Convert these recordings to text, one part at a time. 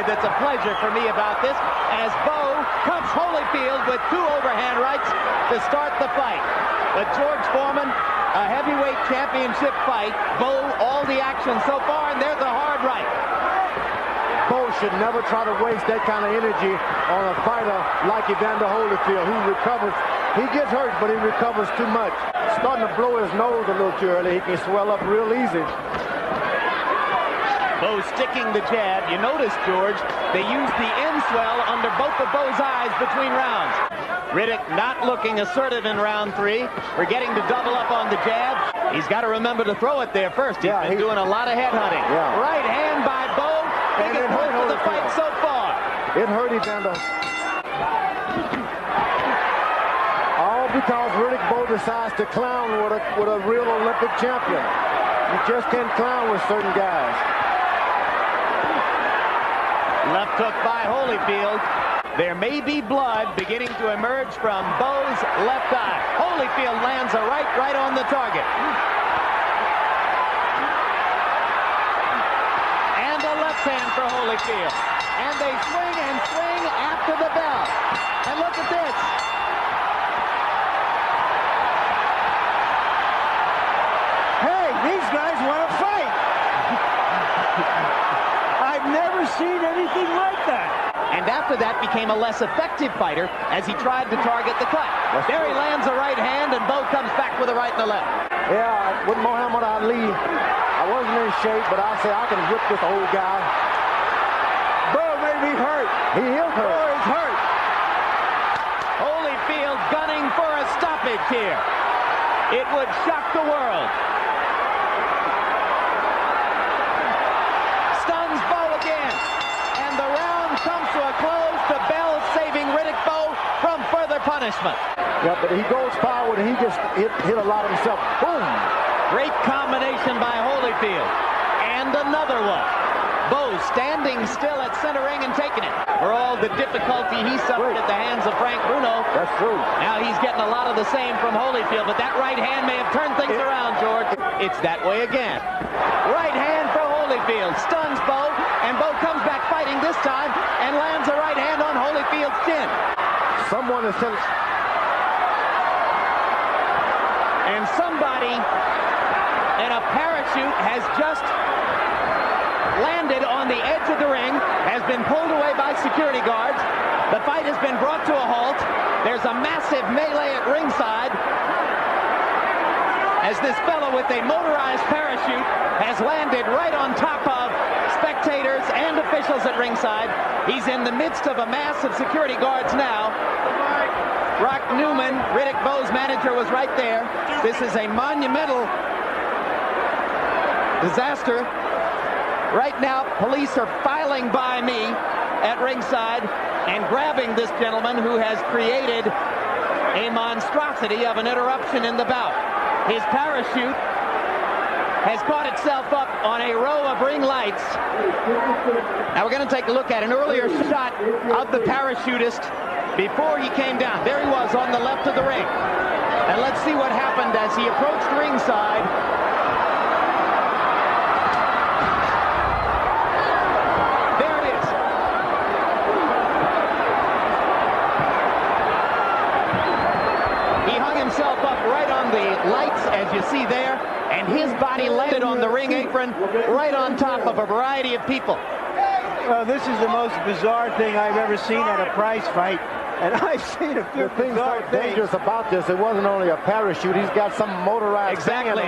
that's a pleasure for me about this, as Bowe cuts Holyfield with 2 overhand rights to start the fight. But George Foreman, a heavyweight championship fight. Bowe, all the action so far, and there's a hard right. Bowe should never try to waste that kind of energy on a fighter like Evander Holyfield, who recovers. He gets hurt, but he recovers too much. Starting to blow his nose a little too early, he can swell up real easy. Bowe sticking the jab. You notice, George, they used the in swell under both of Bowe's eyes between rounds. Riddick not looking assertive in round 3. We're getting to double up on the jab. He's got to remember to throw it there first. He's been doing a lot of head hunting. Yeah. Right hand by Bowe. And it hurt the fight so far. It hurt Evander. All because Riddick Bowe decides to clown with a real Olympic champion. You just can't clown with certain guys. Left hook by Holyfield. There may be blood beginning to emerge from Bowe's left eye. Holyfield lands a right on the target. And a left hand for Holyfield. And they swing and swing after the bell. And look at this. Hey, these guys want to fight. I've never seen anything like that. And after that became a less effective fighter as he tried to target the cut. There he lands a right hand, and Bowe comes back with a right and a left. Yeah, with Muhammad Ali, I wasn't in shape, but I said I can whip this old guy. Bowe may be hurt. He is hurt. Bowe is hurt. Holyfield gunning for a stoppage here. It would shock the world. Stuns Bowe again. And the round comes to a close. The bell saving Riddick Bowe from further punishment. Yeah, but he goes forward and he just hit a lot himself. Boom! Great combination by Holyfield. And another one. Bowe standing still at center ring and taking it. For all the difficulty he suffered at the hands of Frank Bruno. That's true. Now he's getting a lot of the same from Holyfield, but that right hand may have turned things around, George. It's that way again. Right hand for Holyfield. Stuns Bowe, and Bowe comes back fighting this time and lands a right hand on Holyfield's chin. Someone has said... And somebody in a parachute has just landed on the edge of the ring, has been pulled away by security guards. The fight has been brought to a halt. There's a massive melee at ringside as this fellow with a motorized parachute has landed right on top of spectators and officials at ringside. He's in the midst of a mass of security guards now. Rock Newman, Riddick Bowe's manager, was right there. This is a monumental disaster. Right now, police are filing by me at ringside and grabbing this gentleman who has created a monstrosity of an interruption in the bout. His parachute has caught itself up on a row of ring lights. Now we're going to take a look at an earlier shot of the parachutist before he came down. There he was on the left of the ring. And let's see what happened as he approached ringside. There it is. He hung himself up right on the lights, as you see there, and his body landed on the ring apron right on top of a variety of people. Well, this is the most bizarre thing I've ever seen at a prize fight. And I've seen a few bizarre things. Dangerous about this, it wasn't only a parachute. He's got some motorized exactly.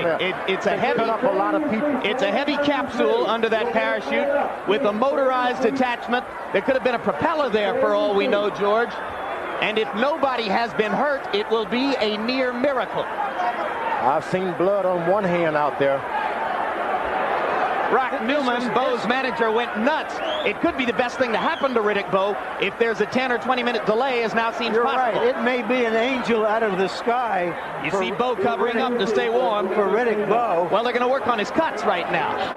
It's a heavy, up a lot of people. It's a heavy capsule under that parachute with a motorized attachment. There could have been a propeller there for all we know, George. And if nobody has been hurt, it will be a near miracle. I've seen blood on one hand out there. Rock Newman, Bowe's manager, went nuts. It could be the best thing to happen to Riddick Bowe if there's a 10 or 20 minute delay, as now seems possible. Right. It may be an angel out of the sky. You see Bowe covering up to stay warm. For Riddick Bowe. Well, they're going to work on his cuts right now.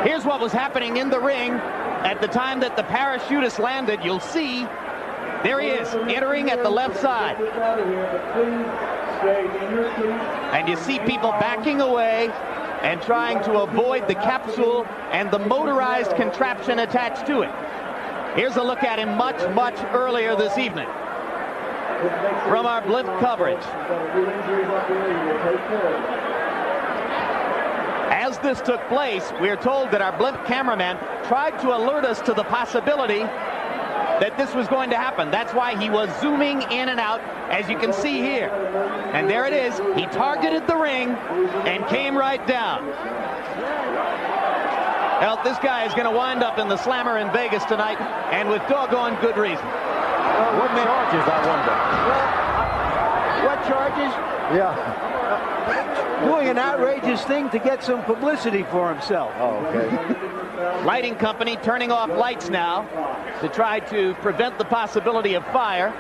Here's what was happening in the ring at the time that the parachutist landed. You'll see, there he is, entering at the left side. And you see people backing away and trying to avoid the capsule and the motorized contraption attached to it. Here's a look at him much, much earlier this evening from our blimp coverage. As this took place, we are told that our blimp cameraman tried to alert us to the possibility that this was going to happen. That's why he was zooming in and out, as you can see here. And there it is. He targeted the ring and came right down. Well, this guy is going to wind up in the Slammer in Vegas tonight, and with doggone good reason. What charges, I wonder? What charges? Yeah. Doing an outrageous thing to get some publicity for himself. Oh, okay. Lighting company turning off lights now to try to prevent the possibility of fire.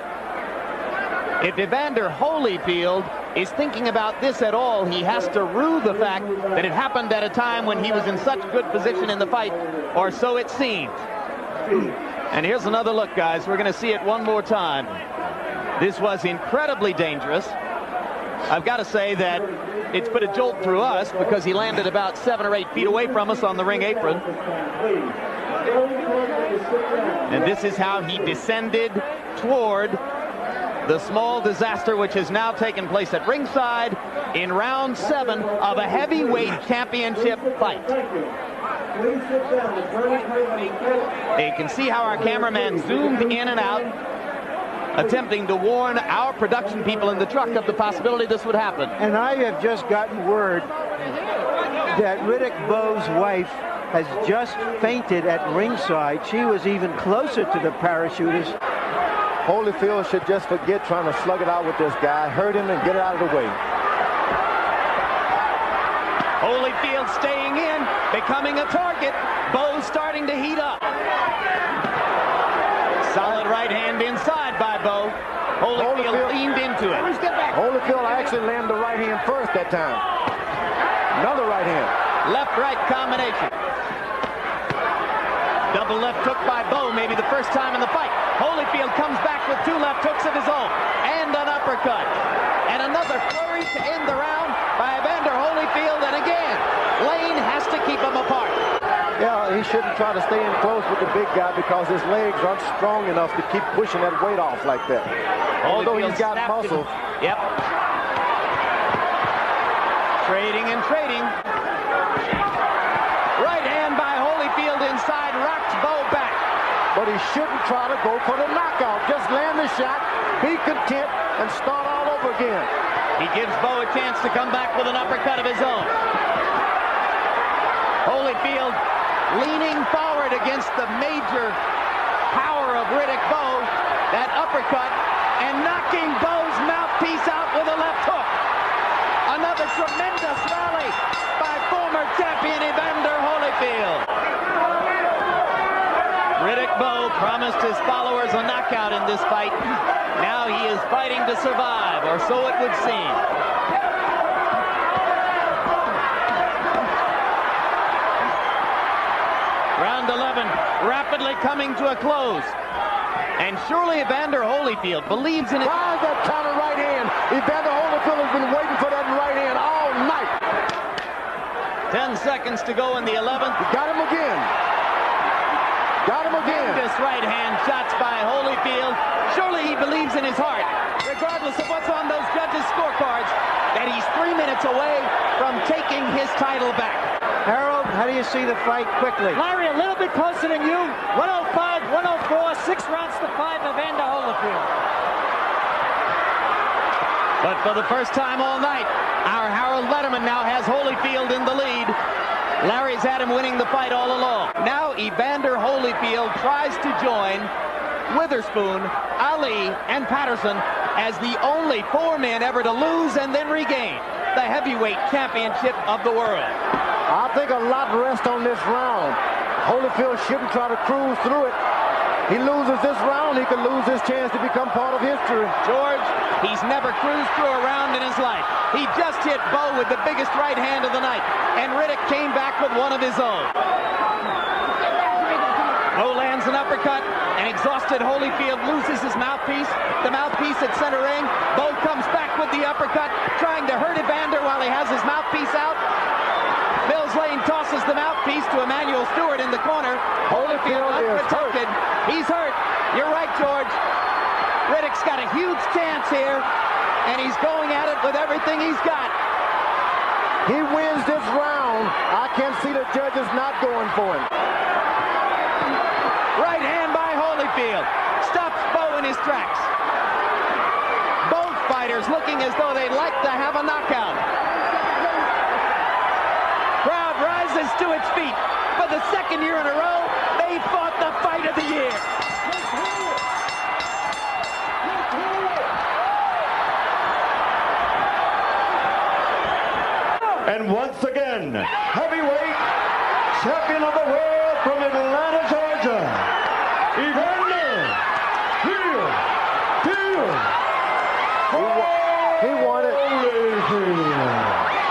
If Evander Holyfield is thinking about this at all, he has to rue the fact that it happened at a time when he was in such good position in the fight, or so it seemed. And here's another look, guys. We're going to see it one more time. This was incredibly dangerous. I've got to say that it's put a jolt through us because he landed about 7 or 8 feet away from us on the ring apron. And this is how he descended toward the small disaster which has now taken place at ringside in round 7 of a heavyweight championship fight. You can see how our cameraman zoomed in and out, attempting to warn our production people in the truck of the possibility this would happen. And I have just gotten word that Riddick Bowe's wife has just fainted at ringside. She was even closer to the parachuters. Holyfield should just forget trying to slug it out with this guy, hurt him and get it out of the way. Holyfield staying in, becoming a target. Bowe starting to heat up. Solid right hand inside by Bowe. Holyfield leaned into it. Holyfield actually landed the right hand first that time. Another right hand. Left-right combination. Double left hook by Bowe, maybe the first time in the fight. Holyfield comes back with 2 left hooks of his own. And an uppercut. And another flurry to end the round by Evander Holyfield. And again, Lane has to keep them apart. Yeah, he shouldn't try to stay in close with the big guy because his legs aren't strong enough to keep pushing that weight off like that. Although he's got muscle. Yep. Trading and trading. Right hand by Holyfield inside, rocks Bowe back. But he shouldn't try to go for the knockout. Just land the shot, be content, and start all over again. He gives Bowe a chance to come back with an uppercut of his own. Holyfield leaning forward against the major power of Riddick Bowe. That uppercut, and knocking Bowe's mouthpiece out with a left hook. Another tremendous rally by former champion Evander Holyfield. Riddick Bowe promised his followers a knockout in this fight. Now he is fighting to survive, or so it would seem. Round 11 rapidly coming to a close. And surely Evander Holyfield believes in it. Tries that counter right hand. Evander Holyfield has been waiting for that right hand all night. 10 seconds to go in the 11th. He got him again. Got him again. This right hand shots by Holyfield. Surely he believes in his heart, regardless of what's on those judges' scorecards, that he's 3 minutes away from taking his title back. Harold, how do you see the fight quickly? Larry, a little bit closer than you. 105, 104, 6 rounds to 5, Evander Holyfield. But for the first time all night, our Harold Letterman now has Holyfield in the lead. Larry's had him winning the fight all along. Now Evander Holyfield tries to join Witherspoon, Ali, and Patterson as the only 4 men ever to lose and then regain the heavyweight championship of the world. I think a lot rests on this round. Holyfield shouldn't try to cruise through it. He loses this round, he could lose his chance to become part of history. George, he's never cruised through a round in his life. He just hit Bowe with the biggest right hand of the night, and Riddick came back with one of his own. Bowe lands an uppercut, and exhausted Holyfield loses his mouthpiece. The mouthpiece at center ring. Bowe comes back with the uppercut, trying to hurt Evander while he has his mouthpiece out. Mills Lane tosses passes the mouthpiece to Emmanuel Stewart in the corner. Holyfield unprotected. He's hurt. You're right, George. Riddick's got a huge chance here, and he's going at it with everything he's got. He wins this round. I can't see the judges not going for him. Right hand by Holyfield. Stops Bowe in his tracks. Both fighters looking as though they'd like to have a knockout. Crowd rises to its feet. For the second year in a row, they fought the fight of the year. And once again, heavyweight champion of the world from Atlanta, Georgia, Evander Holyfield. He won it. Holyfield.